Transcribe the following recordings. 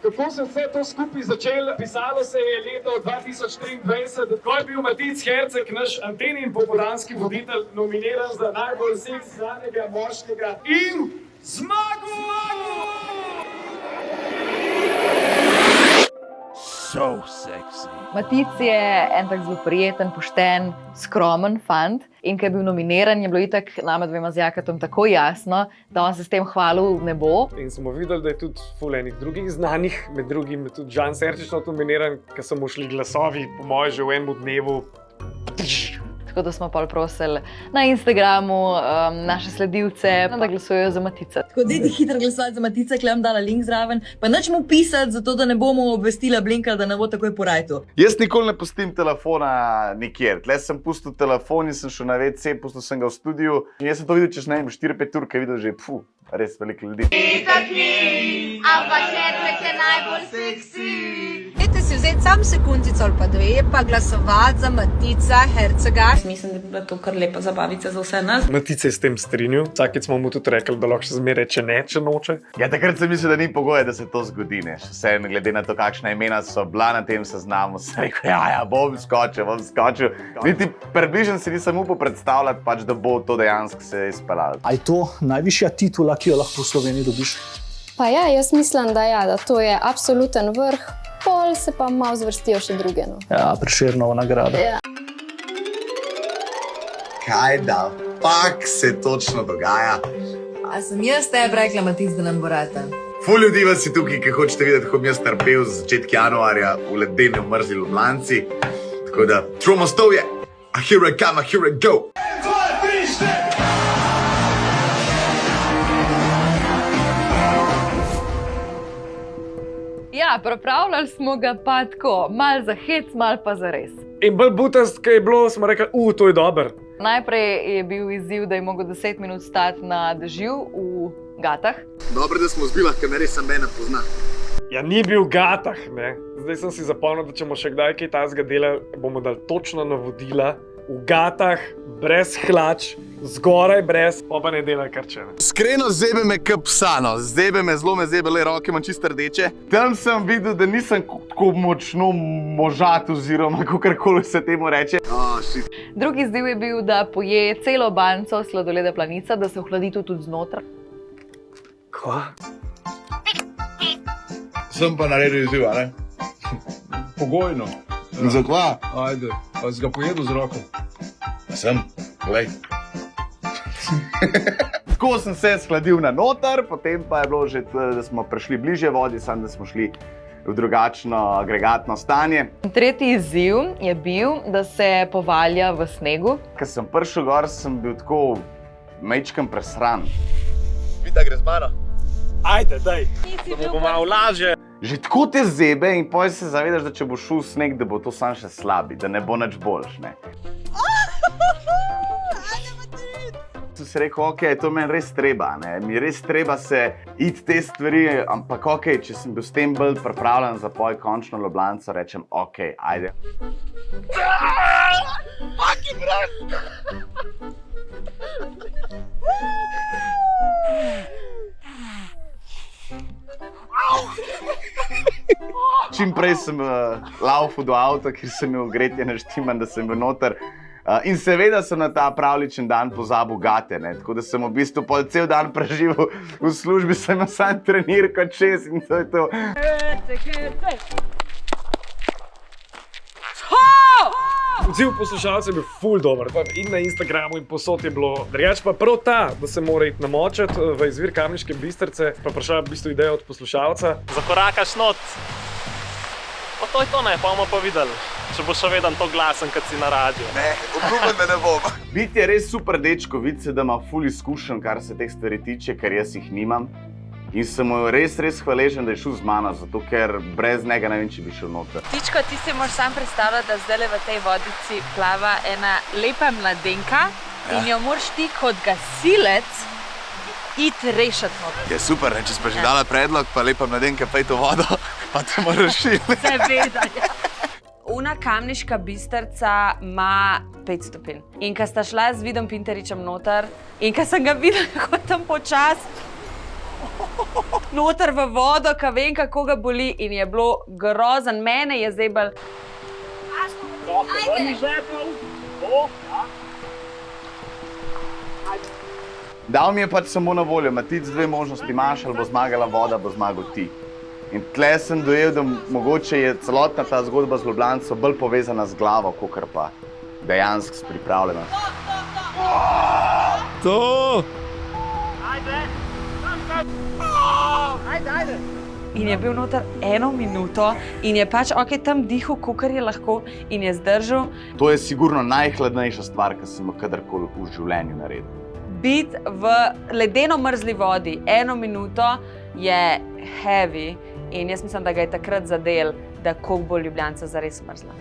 Kako se vse to skupaj začelo? Pisalo se je leto 2023, ko je bil Matic Herceg, naš Antenin popoldanski voditelj, nominiran za najbolj seksnega moškega in zmagal! So sexy. Matic je en tak zelo prijeten, pošten, skromen fant in ko je bil nominiran, je bilo itak nama dvema z Jakatom tako jasno, da on se s tem hvalil v nebo. In smo videli, da je tudi ful enih drugih znanih, med drugim tudi Žan Serčič nominiran, ker so mu šli glasovi, po mojem, že v enem dnevu. Tako da smo pol prosili na Instagramu naše sledilce, da glasujejo za Matica. Tako dajte hitro glasovati za Matica, ki vam dala link zraven, pa nič mu pisati, zato da ne bomo obvestila Blinka, da ne bo takoj po rajtu. Jaz nikoli ne pustim telefona nikjer. Tle sem pustil telefon in sem šel na WC, pustil sem ga v studiu. In jaz sem to videl, čez 4-5 ur, kaj videl že, res veliko ljudi. Ampak Herceg je najbolj seksi. Dajte si vzeti sam sekundico ali pa dve, pa glasovati za Matica Hercega. Mislim, da bi bila to kar lepa zabavica za vse nas. Matic je s tem strinjal, vsakeč smo mu tudi rekli, da lahko še zmeraj reče ne, če noče. Ja, takrat sem mislil, da ni pogoja, da se to zgodi, ne. Vse glede na to, kakšna imena so bila na tem seznamu, sem rekel, ja, bom skočil. Niti približno si nisem upal predstavljati, pač, da bo to dejansko se izpeljalo. A je to najvišja titula, ki jo lahko v Sloveniji dobiš? Pa ja, jaz mislim, da to je absoluten vrh, pol se pa malo zvrstijo še druge. No. Ja, Prešernova nagrada. Ja. Kaj da pak se točno dogaja? A sem jaz tebi rekla, Matic, da nam bo rata? Ful ljudi vas je tukaj, ki hočete videti, kako bom jaz trpel z začetka januarja v ledeni mrzli Ljubljanci. Tako da, Tromostovje, a here I come, a here I go. Ja, pripravljali smo ga pa tako, malo za hec, malo pa za res. In bolj butast, ki je bilo, smo rekli, to je dober. Najprej je bil izziv, da je mogel 10 minut stati na dežju v Gatah. Dobro, da smo v Zbilah, ker me res mene pozna. Ja, ni bil v Gatah, ne. Zdaj sem si zapomnil, da če bomo še kdaj kaj tazga delali, bomo dali točno navodila. V Gatah, brez hlač, zgoraj brez, pa ne delaj karčene. Iskreno zebe me k psano, zebe me, zelo me zebe, le roke imam čisto rdeče. Tam sem videl, da nisem tako močno možat oziroma kakorkoli se temu reče. Drugi izziv je bil, da poje celo banco sladoleda Planica, da se ohladi tudi znotraj. Kva? Sem pa naredil izziv, a ne? Pogojno. Zakva? Ajde, pa si ga pojedel z roko. Sem, glej. Tako sem se skladil na noter, potem pa je bilo že, da smo prišli bliže vodi, samo da smo šli v drugačno agregatno stanje. Tretji izziv je bil, da se povalja v snegu. Ko sem prišel gor, sem bil tako majčkam presran. Vita, gre z mano? Ajde, daj, da bo malo lažje. Že tako te zebe in potem se zavedaš, da če bo šel v sneg, da bo to sam še slabi, da ne bo nič boljš, ne. Sem si rekel, ok, to meni res treba, ne. Mi res treba se iti te stvari, ampak ok, če sem bil s tem bolj pripravljen za poj končno Ljubljanco, rečem, ok, ajde. Fucking res! Čim prej sem laufal do avta, ker sem imel gretje naštiman, da sem bil noter. In seveda sem na ta pravličen dan pozabil gate, ne. Tako da sem v bistvu pol cel dan preživel v službi, sem imel sam trenir kot 6 in to je to. Odziv poslušalcev je bil ful dober, in na Instagramu in posod je bilo. Drugače pa prav ta, da se mora iti namočiti v izvir Kamniške Bistrice, pa prišla v bistvu ideja od poslušalca. Zakorakaš not. Pa to je to, ne, pa bomo pa videli, če bo še vedno to glasen, kot si na radiju. Ne, obljubim, da ne bom. Biti je res super dečko, vidi se, da ima ful izkušenj, kar se teh stvari tiče, ker jaz jih nimam. In sem mu res hvaležen, da je šel z mano, zato ker brez njega ne vem, če bi šel noter. Tičko, ti si moraš sam predstavljati, da zdaj v tej vodici plava ena lepa mladenka in jo moraš ti kot gasilec iti rešiti noter. Je super, ne? Če si pa že dala predlog, pa lepa mladenka pej to vodo, pa te moraš šiti. Seveda, ja. Una Kamniška Bistrica ima 5 stopinj. In ko sta šla z Vidom Pinteričem noter in ko sem ga videla, kako tam počas, noter v vodo, ka vem, kako ga boli in je bilo grozen. Mene je zebal. Dal mi je pač samo na voljo, Matic dve možnosti imaš, ali bo zmagala voda, bo zmagal ti. In tle sem dojel, da mogoče je celotna ta zgodba z Ljubljanco bolj povezana z glavo, kakor pa dejansko s pripravljenostjo. To! In je bil noter 1 minuto in je pač tam dihal, kolikor je lahko in je zdržal. To je sigurno najhladnejša stvar, ki sem jo kadarkoli v življenju naredil. Biti v ledeno mrzli vodi 1 minuto je heavy in jaz mislim, da ga je takrat zadel, da koliko bo Ljubljanca zares mrzla.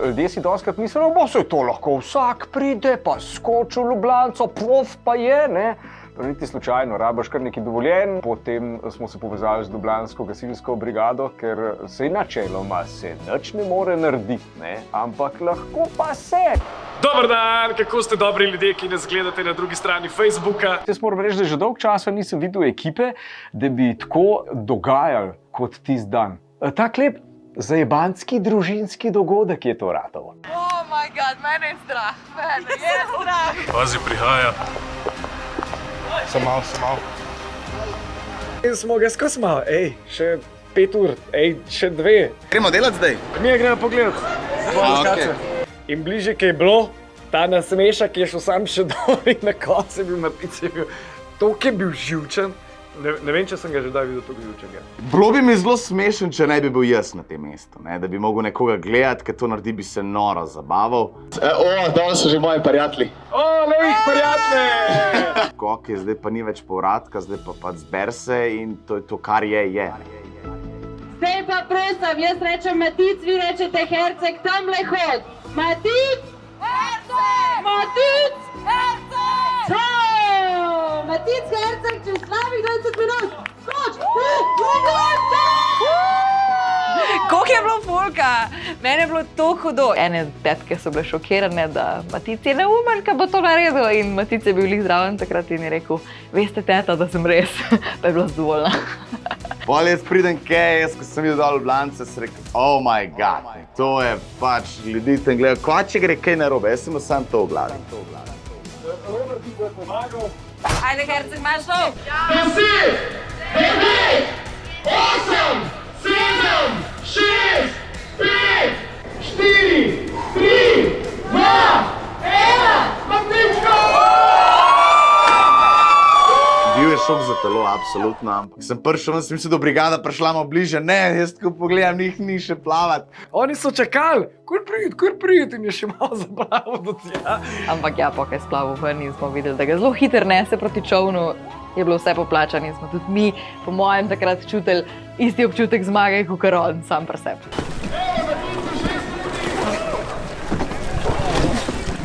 Ljudje si dostikrat mislijo, da se to lahko vsak pride, pa skoči v Ljubljanco, prof pa je, ne? Pa niti slučajno, rabiš kar neki dovoljen. Potem smo se povezali z ljubljansko gasilsko brigado, ker se načeloma nič ne more narediti, ne? Ampak lahko pa se. Dober dan, kako ste dobri ljudje, ki nas gledate na drugi strani Facebooka. Jaz moram reči, da že dolgo časa nisem videl ekipe, da bi tako dogajali kot tisti dan. Tak lep zajebanski družinski dogodek je to ratal. Oh my god, mene je strah, mene je strah. Pazi, prihaja. Sem malo. In smo ga skozi malo, še 5 ur, še 2. Gremo delati zdaj? Mi gremo pogledat. Okay. In bliže, ki je bilo, ta nasmešek je šel sam še dol in na koncu je bil Matic, toliko je bil živčen. Ne vem, če sem ga že dal videl toliko živčenega. Bilo bi mi zelo smešen, če ne bi bil jaz na tem mestu, ne? Da bi mogel nekoga gledati, ker to naredi, bi se noro zabaval. Danes so že moji prijatelji. Lej, prijatelji! Okej, zdaj pa ni več povratka, zdaj pa zber se in to je to, kar je. Zdaj pa prosim, jaz rečem Matic, vi rečete Herceg, tamle hod. Matic! Herceg! Matic! Herceg! Čau! Matic, Herceg, čez slabih 20 minut! Skoč! Koliko je bilo folka? Mene je bilo to hudo. Ene tetke so bile šokirane, da Matic je neumen, kaj bo to naredil. In Matic je bil lih zraven takrat in je rekel, veste teta, da sem res. Pa je bila zadovoljna. Pol jaz pridem jaz, ko sem videl dol Ljubljance, sem rekel, oh my god, to je pač, ljudi tam gledajo, kot če gre kaj narobe, jaz sem imel samo to v glavi. Robert ti bo pomagal. Ajde, Herceg, imaš to? 10, 9, 8, 7, 6, 5, 4, 3, 2, 1, Maticko! Bil je šok za telo, absolutno, ampak sem prišel, sem mislil, da brigada prišla malo bliže, ne, jaz tako pogledam, njih ni še plavat. Oni so čakali, kur prid, in je še malo zaplaval do tja. Ampak ja, pokaj splavil ven in smo videli, da ga zelo hiter nese proti čovnu. Je bilo vse poplačano in smo tudi mi, po mojem, takrat čutili isti občutek zmage, kakor on, sam pri sebi.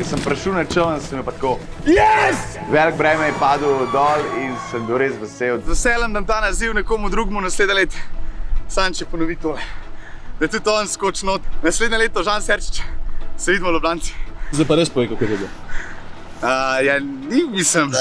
Ko sem prišel na čovn, sem jo pa tako, Yes! velik breme je padel dol in sem bil res vesel. Z veseljem dam ta naziv nekomu drugemu naslednje leto. Sam če ponovi tole, da je tudi on skoč not. Naslednje leto Žan Serčič, se vidimo v Ljubljanci. Zdaj pa res povej, kako je bilo. Ja, ni, mislim.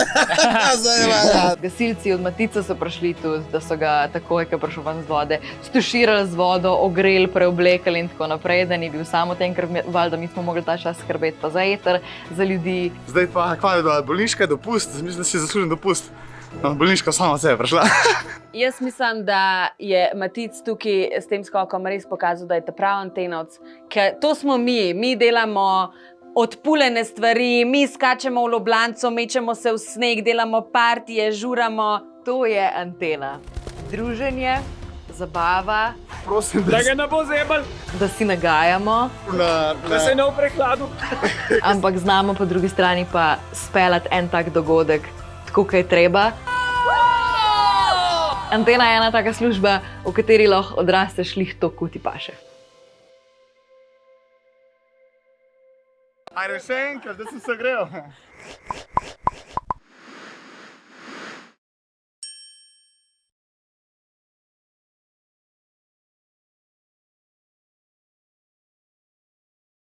Gasilci od Matica so prišli tudi, da so ga takoj, ko je prišel ven z vode, stuširali z vodo, ogreli, preoblekali in tako naprej, da ni bil samo tem, ker valjda mi smo mogli ta čas skrbeti pa za eter, za ljudi. Zdaj pa, kaj je bolniška dopust, mislim, da si zaslužen dopust. No, bolniška sama od sebe prišla. Jaz mislim, da je Matic tukaj s tem skokom res pokazal, da je ta pravi antenovc. Ker to smo mi delamo odpuljene stvari, mi skačemo v Ljubljanco, mečemo se v sneg, delamo partije, žuramo. To je antena. Druženje, zabava. Prosim, da ga ne bo zebal. Da si nagajamo. Da se ne v prehladu. Ampak znamo po drugi strani pa speljati en tak dogodek, tako kaj je treba. Antena je ena taka služba, v kateri lahko odrasteš lih to, kot ti paše. Ajde še enkrat, da sem se grel.